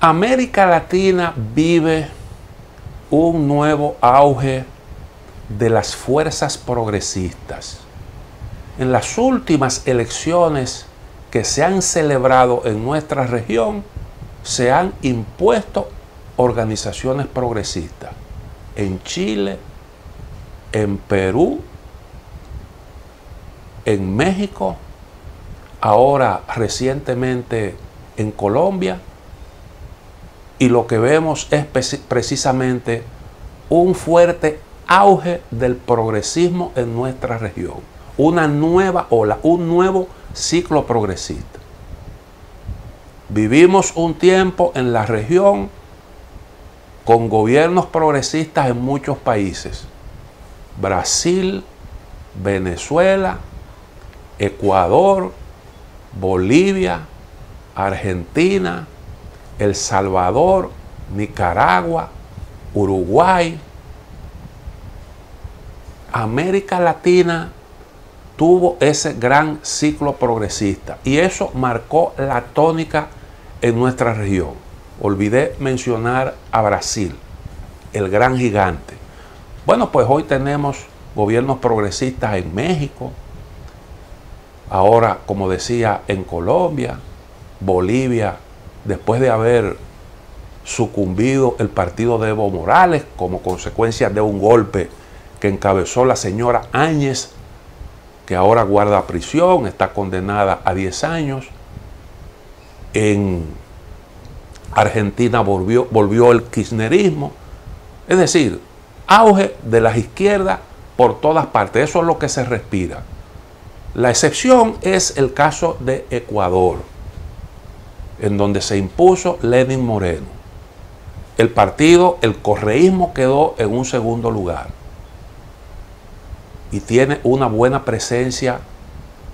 América Latina vive un nuevo auge de las fuerzas progresistas. En las últimas elecciones que se han celebrado en nuestra región, se han impuesto organizaciones progresistas. En Chile, en Perú, en México, ahora recientemente en Colombia, y lo que vemos es precisamente un fuerte auge del progresismo en nuestra región, una nueva ola, un nuevo ciclo progresista. Vivimos un tiempo en la región con gobiernos progresistas en muchos países: Brasil, Venezuela, Ecuador, Bolivia, Argentina, El Salvador, Nicaragua, Uruguay. América Latina tuvo ese gran ciclo progresista y eso marcó la tónica en nuestra región. Olvidé mencionar a Brasil, el gran gigante. Bueno, pues hoy tenemos gobiernos progresistas en México, ahora, como decía, en Colombia, Bolivia, después de haber sucumbido el partido de Evo Morales como consecuencia de un golpe que encabezó la señora Áñez, que ahora guarda prisión, está condenada a 10 años. En Argentina volvió el kirchnerismo. Es decir, auge de las izquierdas por todas partes. Eso es lo que se respira. La excepción es el caso de Ecuador, en donde se impuso Lenín Moreno. El partido, el correísmo, quedó en un segundo lugar y tiene una buena presencia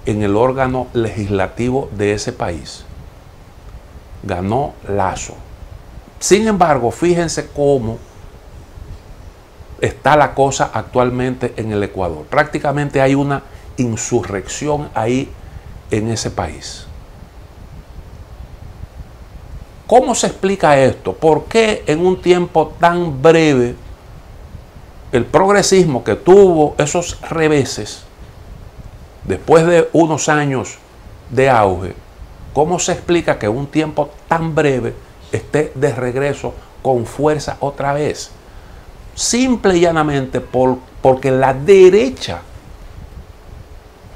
en el órgano legislativo de ese país. Ganó Lasso. Sin embargo, fíjense cómo está la cosa actualmente en el Ecuador. Prácticamente hay una insurrección ahí en ese país. ¿Cómo se explica esto? ¿Por qué en un tiempo tan breve el progresismo, que tuvo esos reveses después de unos años de auge, cómo se explica que en un tiempo tan breve esté de regreso con fuerza otra vez? Simple y llanamente porque la derecha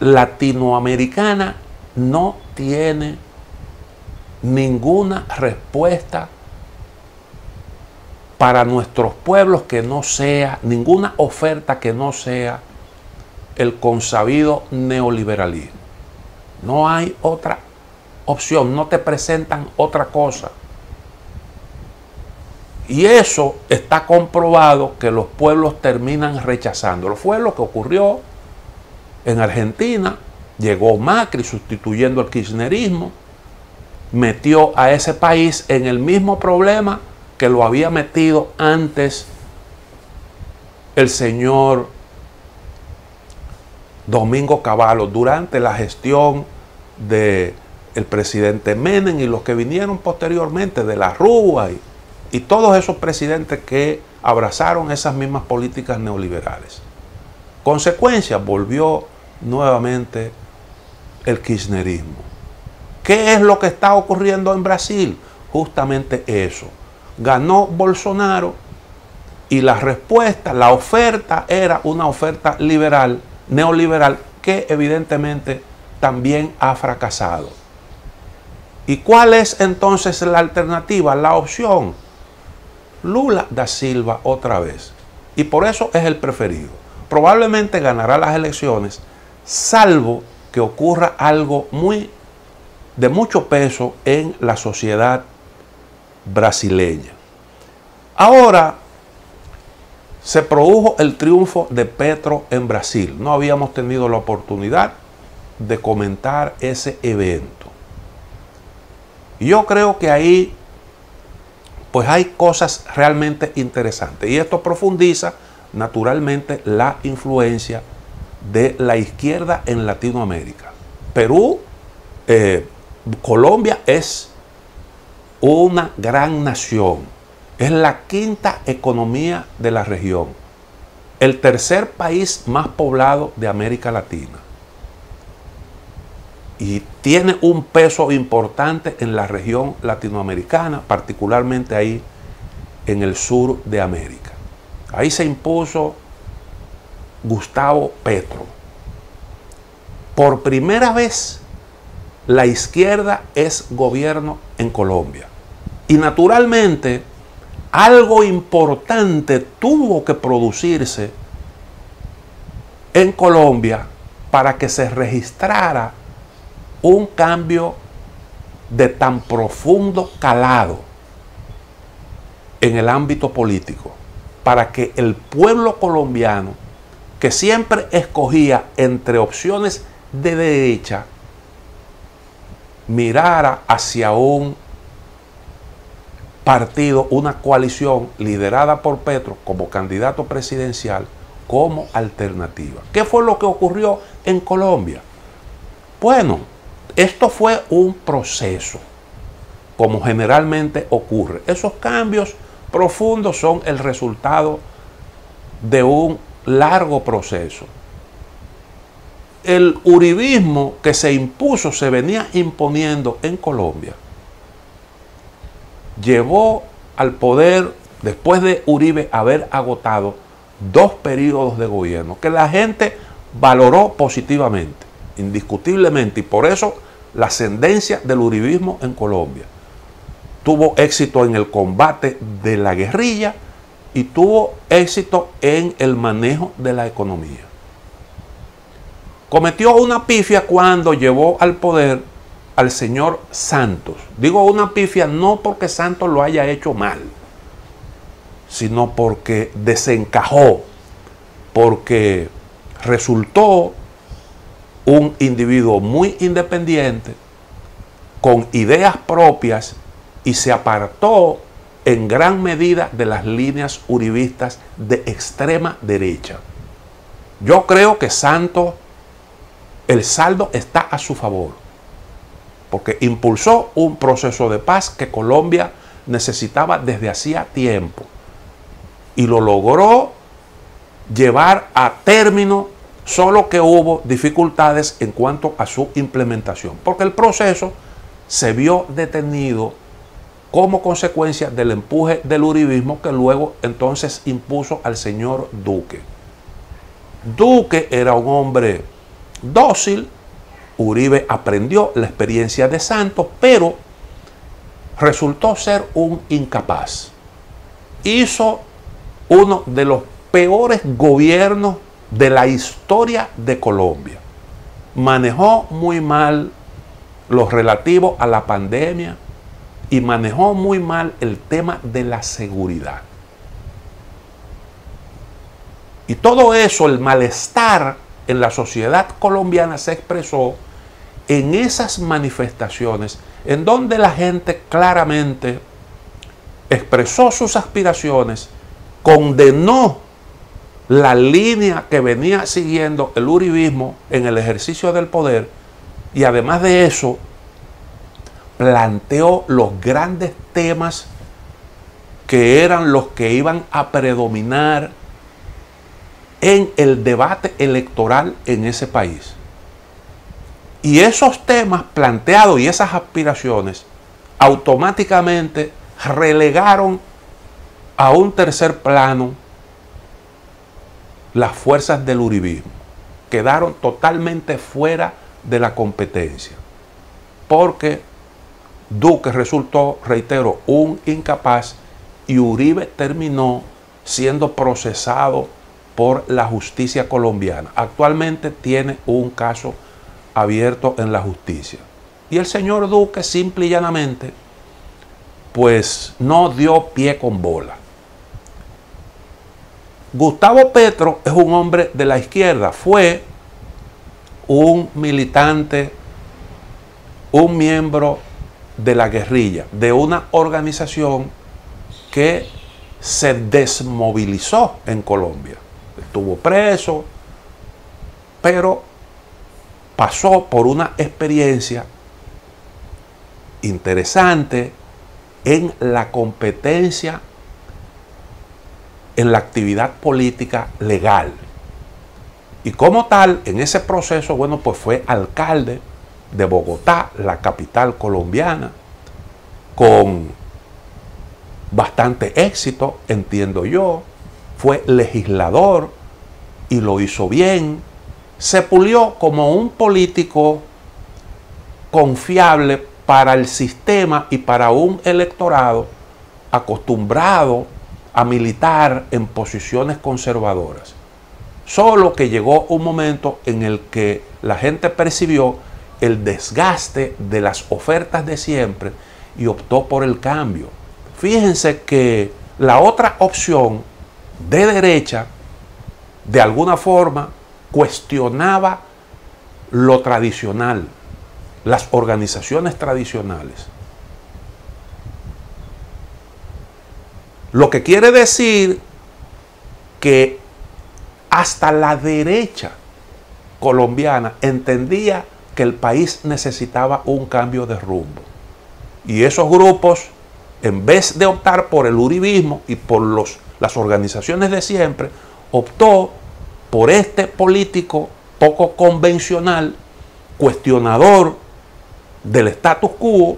latinoamericana no tiene ninguna respuesta para nuestros pueblos que no sea, ninguna oferta que no sea el consabido neoliberalismo. No hay otra opción, no te presentan otra cosa. Y eso está comprobado, que los pueblos terminan rechazándolo. Fue lo que ocurrió en Argentina. Llegó Macri sustituyendo el kirchnerismo, metió a ese país en el mismo problema que lo había metido antes el señor Domingo Cavallo durante la gestión del presidente Menem y los que vinieron posteriormente, de la Rúa y todos esos presidentes que abrazaron esas mismas políticas neoliberales. Consecuencia, volvió nuevamente el kirchnerismo. ¿Qué es lo que está ocurriendo en Brasil? Justamente eso. Ganó Bolsonaro y la respuesta, la oferta era una oferta liberal, neoliberal, que evidentemente también ha fracasado. ¿Y cuál es entonces la alternativa, la opción? Lula da Silva otra vez. Y por eso es el preferido. Probablemente ganará las elecciones, salvo que ocurra algo de mucho peso en la sociedad brasileña. Ahora se produjo el triunfo de Petro en Brasil. No habíamos tenido la oportunidad de comentar ese evento. Y yo creo que ahí pues hay cosas realmente interesantes. Y esto profundiza naturalmente la influencia de la izquierda en Latinoamérica. Perú, Colombia es una gran nación. Es la quinta economía de la región. El tercer país más poblado de América Latina. Y tiene un peso importante en la región latinoamericana, particularmente ahí en el sur de América. Ahí se impuso Gustavo Petro. Por primera vez, la izquierda es gobierno en Colombia. Y naturalmente, algo importante tuvo que producirse en Colombia para que se registrara un cambio de tan profundo calado en el ámbito político, para que el pueblo colombiano, que siempre escogía entre opciones de derecha, mirara hacia un partido, una coalición liderada por Petro como candidato presidencial, como alternativa. ¿Qué fue lo que ocurrió en Colombia? Bueno, esto fue un proceso, como generalmente ocurre. Esos cambios profundos son el resultado de un largo proceso. El uribismo que se impuso, se venía imponiendo en Colombia, llevó al poder, después de Uribe haber agotado 2 periodos de gobierno, que la gente valoró positivamente, indiscutiblemente, y por eso la ascendencia del uribismo en Colombia. Tuvo éxito en el combate de la guerrilla y tuvo éxito en el manejo de la economía. Cometió una pifia cuando llevó al poder al señor Santos. Digo una pifia no porque Santos lo haya hecho mal, sino porque desencajó, porque resultó un individuo muy independiente, con ideas propias, y se apartó en gran medida de las líneas uribistas de extrema derecha. Yo creo que Santos, el saldo está a su favor, porque impulsó un proceso de paz que Colombia necesitaba desde hacía tiempo, y lo logró llevar a término, solo que hubo dificultades en cuanto a su implementación, porque el proceso se vio detenido como consecuencia del empuje del uribismo, que luego entonces impuso al señor Duque. Duque era un hombre dócil. Uribe aprendió la experiencia de Santos, pero resultó ser un incapaz. Hizo uno de los peores gobiernos de la historia de Colombia. Manejó muy mal lo relativo a la pandemia y manejó muy mal el tema de la seguridad. Y todo eso, el malestar en la sociedad colombiana, se expresó en esas manifestaciones en donde la gente claramente expresó sus aspiraciones, condenó la línea que venía siguiendo el uribismo en el ejercicio del poder, y además de eso planteó los grandes temas que eran los que iban a predominar en el debate electoral en ese país. Y esos temas planteados y esas aspiraciones automáticamente relegaron a un tercer plano las fuerzas del uribismo. Quedaron totalmente fuera de la competencia, porque Duque resultó, reitero, un incapaz, y Uribe terminó siendo procesado por la justicia colombiana. Actualmente tiene un caso abierto en la justicia. Y el señor Duque simple y llanamente pues no dio pie con bola. Gustavo Petro es un hombre de la izquierda, fue un militante, un miembro de la guerrilla, de una organización que se desmovilizó en Colombia. Estuvo preso, pero pasó por una experiencia interesante en la competencia en la actividad política legal. Y como tal, en ese proceso, bueno, pues fue alcalde de Bogotá, la capital colombiana, con bastante éxito, entiendo yo. Fue legislador y lo hizo bien. Se pulió como un político confiable para el sistema y para un electorado acostumbrado a militar en posiciones conservadoras. Solo que llegó un momento en el que la gente percibió el desgaste de las ofertas de siempre y optó por el cambio. Fíjense que la otra opción de derecha, de alguna forma, cuestionaba lo tradicional, las organizaciones tradicionales. Lo que quiere decir que hasta la derecha colombiana entendía que el país necesitaba un cambio de rumbo. Y esos grupos, en vez de optar por el uribismo y por las organizaciones de siempre, optó por este político poco convencional, cuestionador del status quo,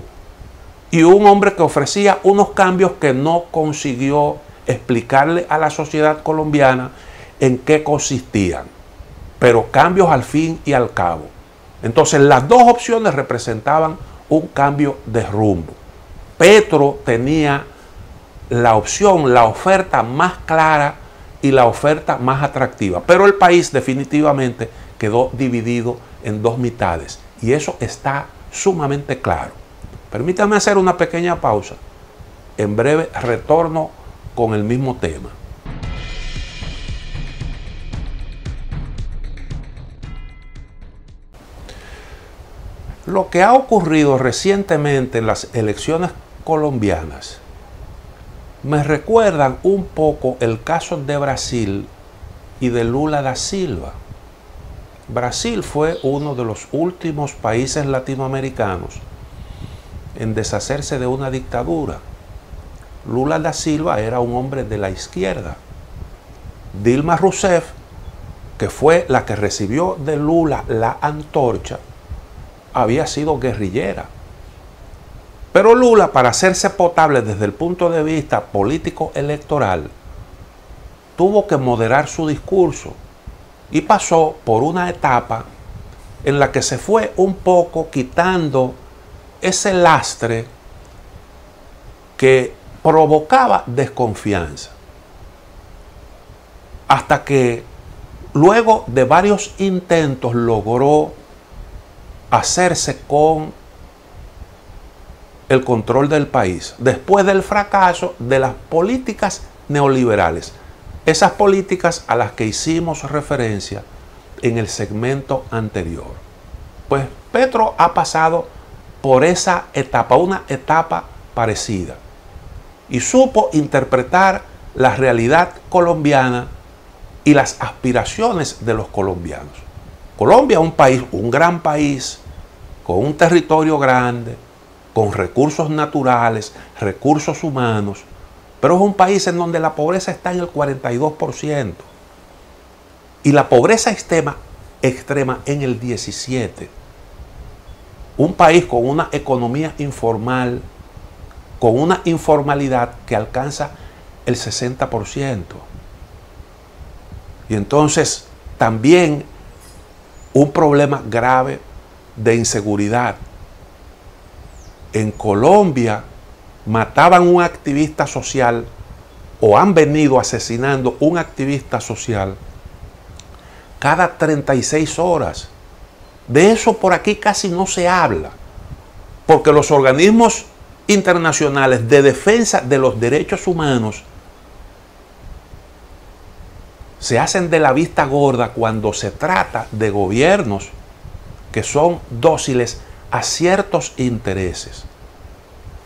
y un hombre que ofrecía unos cambios que no consiguió explicarle a la sociedad colombiana en qué consistían, pero cambios al fin y al cabo. Entonces las dos opciones representaban un cambio de rumbo. Petro tenía la opción, la oferta más clara y la oferta más atractiva, pero el país definitivamente quedó dividido en dos mitades y eso está sumamente claro. Permítame hacer una pequeña pausa. En breve retorno con el mismo tema. Lo que ha ocurrido recientemente en las elecciones colombianas me recuerdan un poco el caso de Brasil y de Lula da Silva. Brasil fue uno de los últimos países latinoamericanos en deshacerse de una dictadura. Lula da Silva era un hombre de la izquierda. Dilma Rousseff, que fue la que recibió de Lula la antorcha, había sido guerrillera. Pero Lula, para hacerse potable desde el punto de vista político electoral, tuvo que moderar su discurso y pasó por una etapa en la que se fue un poco quitando ese lastre que provocaba desconfianza. Hasta que luego de varios intentos logró hacerse con el control del país, después del fracaso de las políticas neoliberales, esas políticas a las que hicimos referencia en el segmento anterior. Pues Petro ha pasado por esa etapa, una etapa parecida, y supo interpretar la realidad colombiana y las aspiraciones de los colombianos. Colombia es un país, un gran país, con un territorio grande, con recursos naturales, recursos humanos, pero es un país en donde la pobreza está en el 42% y la pobreza extrema en el 17%. Un país con una economía informal, con una informalidad que alcanza el 60%. Y entonces también un problema grave de inseguridad. En Colombia mataban un activista social o han venido asesinando un activista social cada 36 horas. De eso por aquí casi no se habla, porque los organismos internacionales de defensa de los derechos humanos se hacen de la vista gorda cuando se trata de gobiernos que son dóciles a ciertos intereses.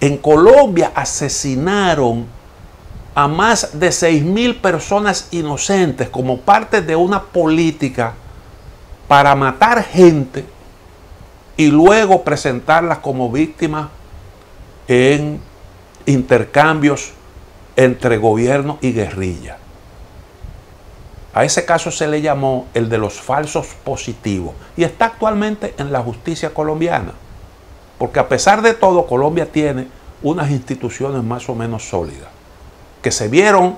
En Colombia asesinaron a más de 6.000 personas inocentes como parte de una política para matar gente y luego presentarlas como víctimas en intercambios entre gobierno y guerrilla. A ese caso se le llamó el de los falsos positivos y está actualmente en la justicia colombiana. Porque a pesar de todo, Colombia tiene unas instituciones más o menos sólidas que se vieron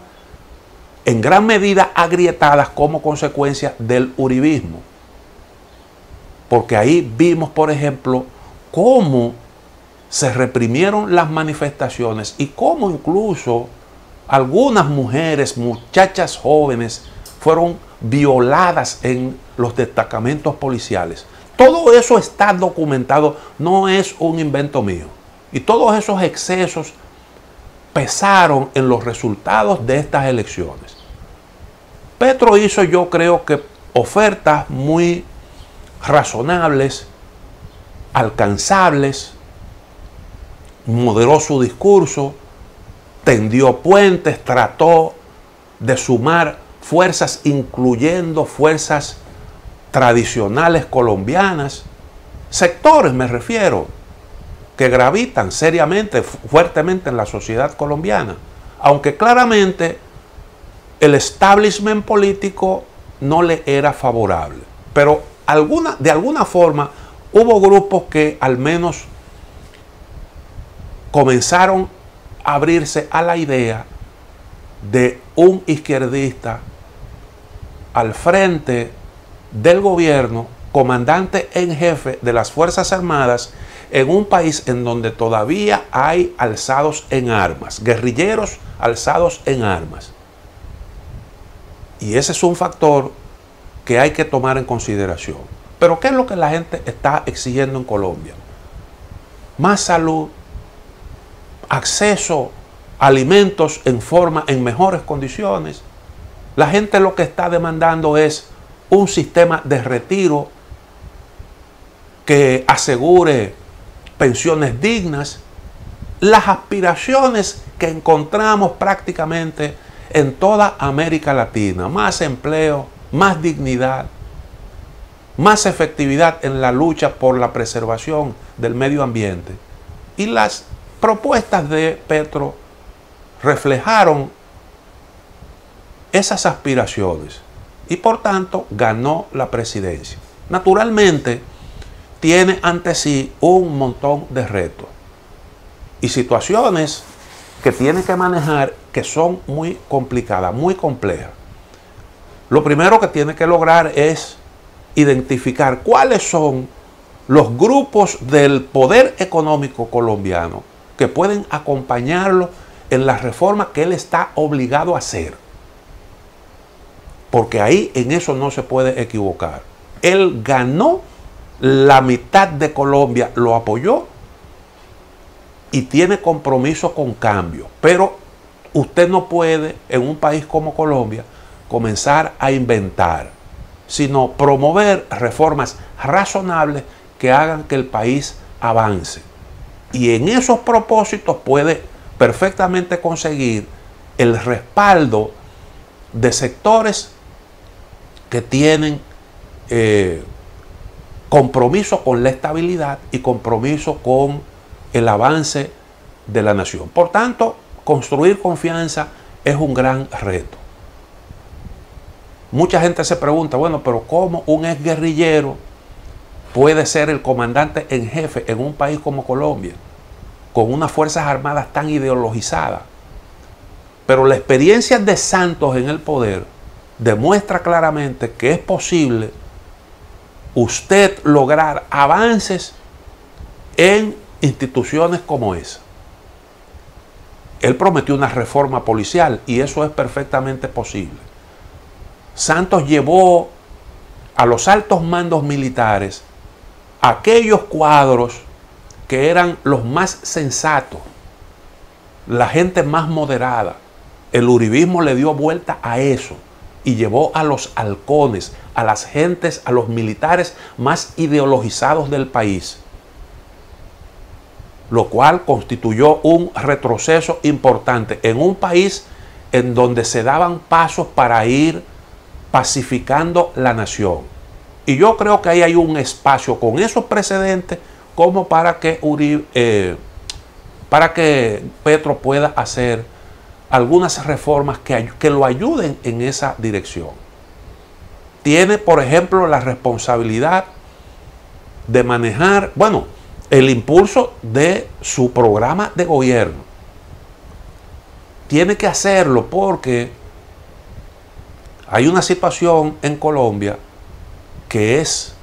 en gran medida agrietadas como consecuencia del uribismo. Porque ahí vimos, por ejemplo, cómo se reprimieron las manifestaciones y cómo incluso algunas mujeres, muchachas jóvenes, fueron violadas en los destacamentos policiales. Todo eso está documentado, no es un invento mío. Y todos esos excesos pesaron en los resultados de estas elecciones. Petro hizo, yo creo que, ofertas muy razonables, alcanzables, moderó su discurso, tendió puentes, trató de sumar fuerzas, incluyendo fuerzas tradicionales colombianas, sectores me refiero, que gravitan seriamente, fuertemente en la sociedad colombiana, aunque claramente el establishment político no le era favorable. Pero de alguna forma hubo grupos que al menos comenzaron a abrirse a la idea de un izquierdista al frente del gobierno, comandante en jefe de las Fuerzas Armadas, en un país en donde todavía hay alzados en armas, guerrilleros alzados en armas. Y ese es un factor que hay que tomar en consideración. Pero ¿qué es lo que la gente está exigiendo en Colombia? Más salud, acceso a alimentos en mejores condiciones. La gente lo que está demandando es un sistema de retiro que asegure pensiones dignas, las aspiraciones que encontramos prácticamente en toda América Latina: más empleo, más dignidad, más efectividad en la lucha por la preservación del medio ambiente. Y las propuestas de Petro reflejaron esas aspiraciones y por tanto ganó la presidencia. Naturalmente tiene ante sí un montón de retos y situaciones que tiene que manejar que son muy complicadas, muy complejas. Lo primero que tiene que lograr es identificar cuáles son los grupos del poder económico colombiano que pueden acompañarlo en las reformas que él está obligado a hacer. Porque ahí en eso no se puede equivocar. Él ganó, la mitad de Colombia lo apoyó y tiene compromiso con cambio. Pero usted no puede, en un país como Colombia, comenzar a inventar, sino promover reformas razonables que hagan que el país avance. Y en esos propósitos puede perfectamente conseguir el respaldo de sectores que tienen compromiso con la estabilidad y compromiso con el avance de la nación. Por tanto, construir confianza es un gran reto. Mucha gente se pregunta, bueno, pero ¿cómo un exguerrillero puede ser el comandante en jefe en un país como Colombia, con unas fuerzas armadas tan ideologizadas? Pero la experiencia de Santos en el poder demuestra claramente que es posible usted lograr avances en instituciones como esa. Él prometió una reforma policial y eso es perfectamente posible. Santos llevó a los altos mandos militares aquellos cuadros que eran los más sensatos, la gente más moderada. El uribismo le dio vuelta a eso y llevó a los halcones, a las gentes, a los militares más ideologizados del país, lo cual constituyó un retroceso importante en un país en donde se daban pasos para ir pacificando la nación. Y yo creo que ahí hay un espacio con esos precedentes como para que para que Petro pueda hacer algunas reformas que lo ayuden en esa dirección. Tiene, por ejemplo, la responsabilidad de manejar, bueno, el impulso de su programa de gobierno. Tiene que hacerlo porque hay una situación en Colombia que es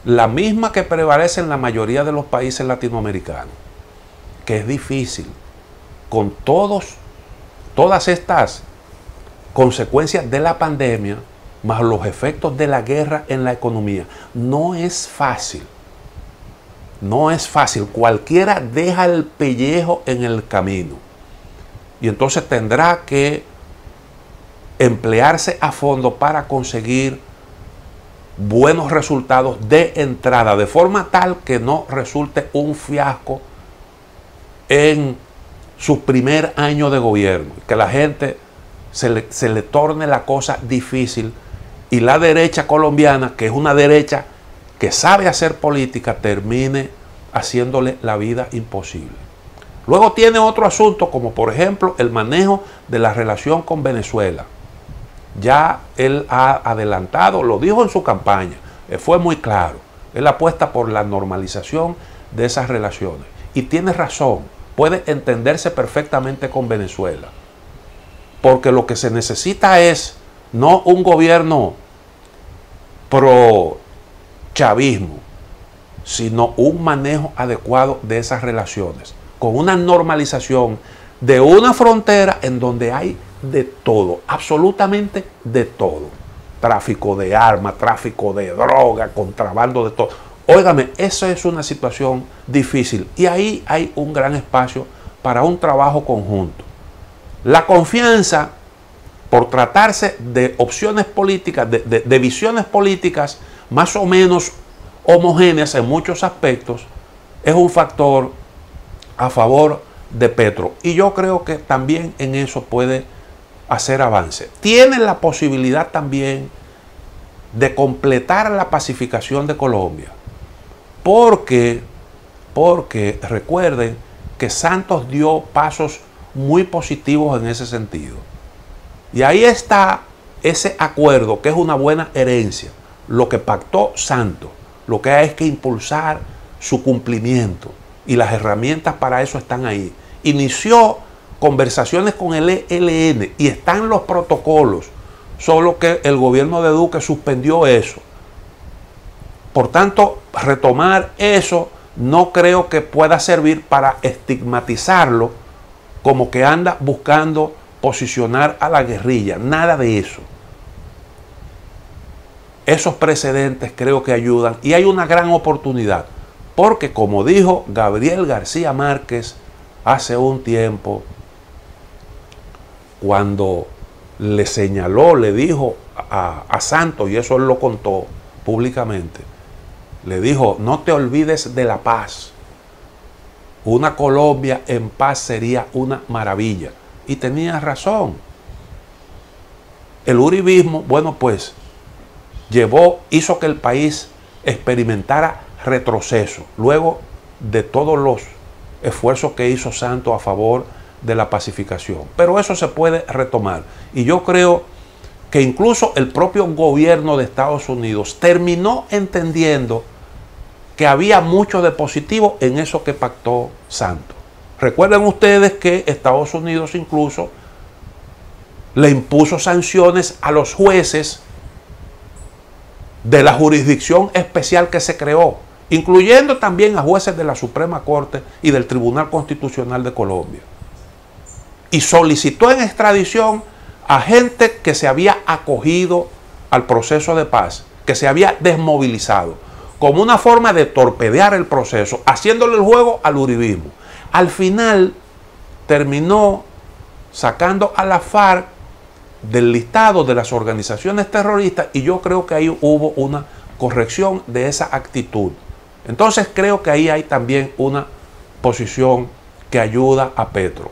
la misma que prevalece en la mayoría de los países latinoamericanos, que es difícil, con todas estas consecuencias de la pandemia, más los efectos de la guerra en la economía. No es fácil. No es fácil. Cualquiera deja el pellejo en el camino. Y entonces tendrá que emplearse a fondo para conseguir buenos resultados de entrada, de forma tal que no resulte un fiasco en su primer año de gobierno, que la gente se le torne la cosa difícil y la derecha colombiana, que es una derecha que sabe hacer política, termine haciéndole la vida imposible. Luego tiene otro asunto, como por ejemplo el manejo de la relación con Venezuela. Ya él ha adelantado, lo dijo en su campaña, fue muy claro. Él apuesta por la normalización de esas relaciones. Y tiene razón, puede entenderse perfectamente con Venezuela. Porque lo que se necesita es no un gobierno pro chavismo, sino un manejo adecuado de esas relaciones, con una normalización de una frontera en donde hay de todo, absolutamente de todo. Tráfico de armas, tráfico de droga, contrabando de todo. Óigame, esa es una situación difícil y ahí hay un gran espacio para un trabajo conjunto. La confianza, por tratarse de opciones políticas, de visiones políticas más o menos homogéneas en muchos aspectos, es un factor a favor de Petro. Y yo creo que también en eso puede hacer avance. Tiene la posibilidad también de completar la pacificación de Colombia. Porque recuerden que Santos dio pasos muy positivos en ese sentido. Y ahí está ese acuerdo, que es una buena herencia. Lo que pactó Santos, lo que hay es que impulsar su cumplimiento. Y las herramientas para eso están ahí. Inició conversaciones con el ELN y están los protocolos, solo que el gobierno de Duque suspendió eso. Por tanto, retomar eso no creo que pueda servir para estigmatizarlo como que anda buscando posicionar a la guerrilla. Nada de eso. Esos precedentes creo que ayudan y hay una gran oportunidad. Porque como dijo Gabriel García Márquez hace un tiempo, cuando le señaló, le dijo a Santos, y eso él lo contó públicamente, le dijo: no te olvides de la paz. Una Colombia en paz sería una maravilla. Y tenía razón. El uribismo, bueno, pues hizo que el país experimentara retroceso, luego de todos los esfuerzos que hizo Santos a favor de la pacificación. Pero eso se puede retomar. Y yo creo que incluso el propio gobierno de Estados Unidos terminó entendiendo que había mucho de positivo en eso que pactó Santos. Recuerden ustedes que Estados Unidos incluso le impuso sanciones a los jueces de la jurisdicción especial que se creó, incluyendo también a jueces de la Suprema Corte y del Tribunal Constitucional de Colombia. Y solicitó en extradición a gente que se había acogido al proceso de paz, que se había desmovilizado, como una forma de torpedear el proceso, haciéndole el juego al uribismo. Al final terminó sacando a la FARC del listado de las organizaciones terroristas y yo creo que ahí hubo una corrección de esa actitud. Entonces creo que ahí hay también una posición que ayuda a Petro.